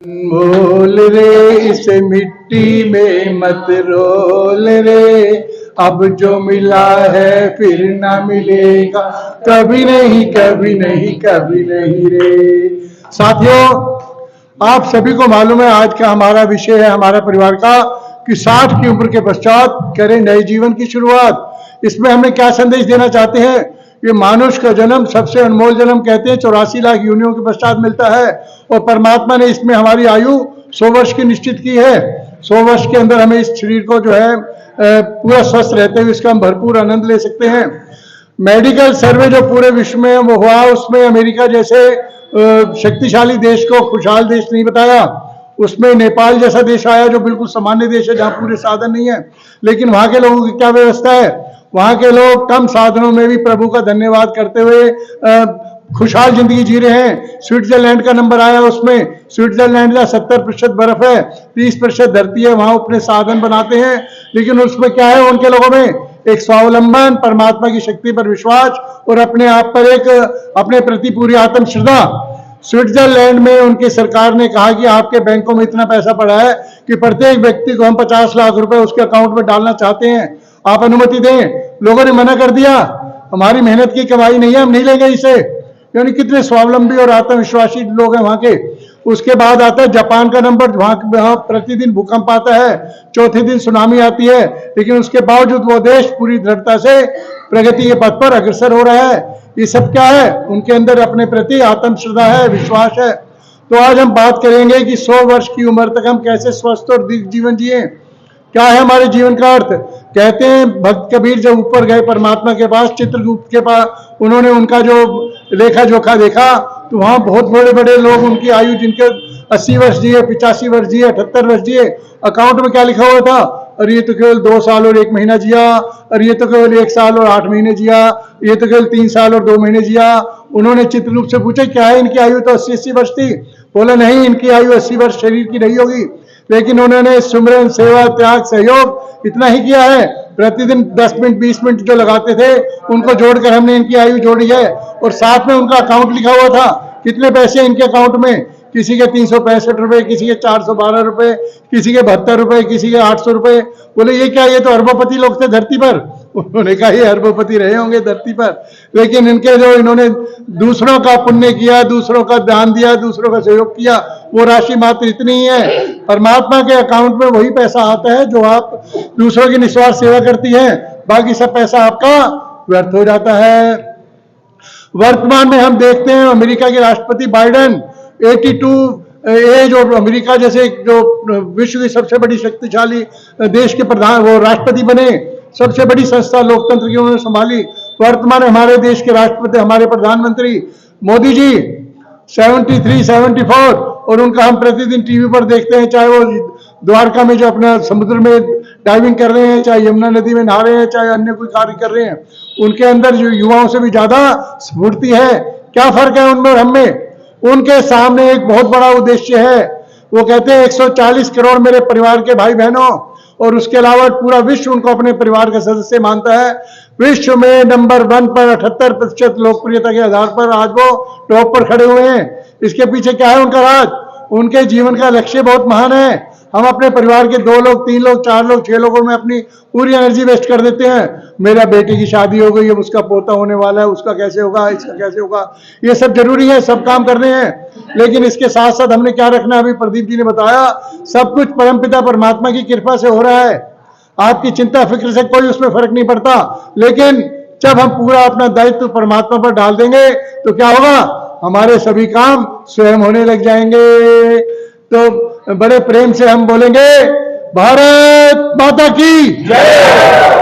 बोल रे इस मिट्टी में मत रोल रे, अब जो मिला है फिर ना मिलेगा, कभी नहीं कभी नहीं कभी नहीं रे। साथियों, आप सभी को मालूम है आज का हमारा विषय है हमारा परिवार का कि 60 की उम्र के पश्चात करें नए जीवन की शुरुआत। इसमें हमें क्या संदेश देना चाहते हैं? ये मानुष का जन्म सबसे अनमोल जन्म कहते हैं, 84 लाख योनियों के पश्चात मिलता है और परमात्मा ने इसमें हमारी आयु 100 वर्ष की निश्चित की है। 100 वर्ष के अंदर हमें इस शरीर को जो है पूरा स्वस्थ रहते हुए इसका हम भरपूर आनंद ले सकते हैं। मेडिकल सर्वे जो पूरे विश्व में वो हुआ, उसमें अमेरिका जैसे शक्तिशाली देश को खुशहाल देश नहीं बताया, उसमें नेपाल जैसा देश आया जो बिल्कुल सामान्य देश है जहां पूरे साधन नहीं है। लेकिन वहां के लोगों की क्या व्यवस्था है? वहां के लोग कम साधनों में भी प्रभु का धन्यवाद करते हुए खुशहाल जिंदगी जी रहे हैं। स्विट्जरलैंड का नंबर आया, उसमें स्विट्जरलैंड का 70% बर्फ है, 30% धरती है, वहां अपने साधन बनाते हैं। लेकिन उसमें क्या है उनके लोगों में? एक स्वावलंबन, परमात्मा की शक्ति पर विश्वास और अपने आप पर एक अपने प्रति पूरी आत्म श्रद्धा। स्विट्जरलैंड में उनकी सरकार ने कहा कि आपके बैंकों में इतना पैसा पड़ा है कि प्रत्येक व्यक्ति को हम 50 लाख रुपए उसके अकाउंट में डालना चाहते हैं, आप अनुमति दें। लोगों ने मना कर दिया, हमारी मेहनत की कमाई नहीं है, हम नहीं लेंगे इसे। यानी कितने स्वावलंबी और आत्मविश्वासी लोग हैं वहां के। उसके बाद आता है जापान का नंबर, वहां प्रतिदिन भूकंप आता है, चौथे दिन सुनामी आती है, लेकिन उसके बावजूद वो देश पूरी दृढ़ता से प्रगति के पथ पर अग्रसर हो रहा है। ये सब क्या है? उनके अंदर अपने प्रति आत्म श्रद्धा है, विश्वास है। तो आज हम बात करेंगे कि 100 वर्ष की उम्र तक हम कैसे स्वस्थ और दीर्घ जीवन जिए। क्या है हमारे जीवन का अर्थ? कहते हैं भक्त कबीर जब ऊपर गए परमात्मा के पास, चित्रगुप्त के पास, उन्होंने उनका जो लेखा जोखा देखा तो वहां बहुत बड़े बड़े लोग, उनकी आयु जिनके 80 वर्ष जिए, 85 वर्ष जिए, 78 वर्ष जिए, अकाउंट में क्या लिखा हुआ था? और ये तो केवल 2 साल और 1 महीना जिया, और ये तो केवल 1 साल और 8 महीने जिया, ये तो केवल 3 साल और 2 महीने जिया। उन्होंने चित्रगुप्त से पूछा क्या है इनकी आयु? तो 80 वर्ष थी। बोला नहीं, इनकी आयु 80 वर्ष शरीर की नहीं होगी, लेकिन उन्होंने सुमरन, सेवा, त्याग, सहयोग इतना ही किया है। प्रतिदिन 10 मिनट 20 मिनट जो लगाते थे उनको जोड़कर हमने इनकी आयु जोड़ी है। और साथ में उनका अकाउंट लिखा हुआ था, कितने पैसे इनके अकाउंट में, किसी के 365 रुपए, किसी के 412 रुपए, किसी के 72 रुपए, किसी के 800 रुपए। बोले ये क्या, ये तो अरबोपति लोग थे धरती पर। उन्होंने कहा ये अरबोपति रहे होंगे धरती पर, लेकिन इनके जो इन्होंने दूसरों का पुण्य किया, दूसरों का दान दिया, दूसरों का सहयोग किया, वो राशि मात्र इतनी ही है। परमात्मा के अकाउंट में वही पैसा आता है जो आप दूसरों की निस्वार्थ सेवा करती है, बाकी सब पैसा आपका व्यर्थ हो जाता है। वर्तमान में हम देखते हैं अमेरिका के राष्ट्रपति बाइडेन 82 एज और अमेरिका जैसे जो विश्व की सबसे बड़ी शक्तिशाली देश के प्रधान, वो राष्ट्रपति बने। सबसे बड़ी संस्था लोकतंत्र की उन्होंने संभाली। वर्तमान हमारे देश के राष्ट्रपति, हमारे प्रधानमंत्री मोदी जी 73, 74, और उनका हम प्रतिदिन टीवी पर देखते हैं, चाहे वो द्वारका में जो अपना समुद्र में डाइविंग कर रहे हैं, चाहे यमुना नदी में नहा रहे हैं, चाहे अन्य कोई कार्य कर रहे हैं, उनके अंदर जो युवाओं से भी ज्यादा स्फूर्ति है। क्या फर्क है उनमें और हम में? उनके सामने एक बहुत बड़ा उद्देश्य है। वो कहते हैं 140 करोड़ मेरे परिवार के भाई बहनों, और उसके अलावा पूरा विश्व उनको अपने परिवार का सदस्य मानता है। विश्व में नंबर 1 पर 78% लोकप्रियता के आधार पर आज वो टॉप पर खड़े हुए हैं। इसके पीछे क्या है उनका राज? उनके जीवन का लक्ष्य बहुत महान है। हम अपने परिवार के 2 लोग, 3 लोग, 4 लोग, 6 लोगों में अपनी पूरी एनर्जी वेस्ट कर देते हैं। मेरा बेटे की शादी हो गई, अब उसका पोता होने वाला है, उसका कैसे होगा, इसका कैसे होगा। ये सब जरूरी है, सब काम करने हैं, लेकिन इसके साथ साथ हमने क्या रखना है? अभी प्रदीप जी ने बताया, सब कुछ परमपिता परमात्मा की कृपा से हो रहा है। आपकी चिंता फिक्र से कोई उसमें फर्क नहीं पड़ता। लेकिन जब हम पूरा अपना दायित्व परमात्मा पर डाल देंगे तो क्या होगा? हमारे सभी काम स्वयं होने लग जाएंगे। तो बड़े प्रेम से हम बोलेंगे, भारत माता की जय।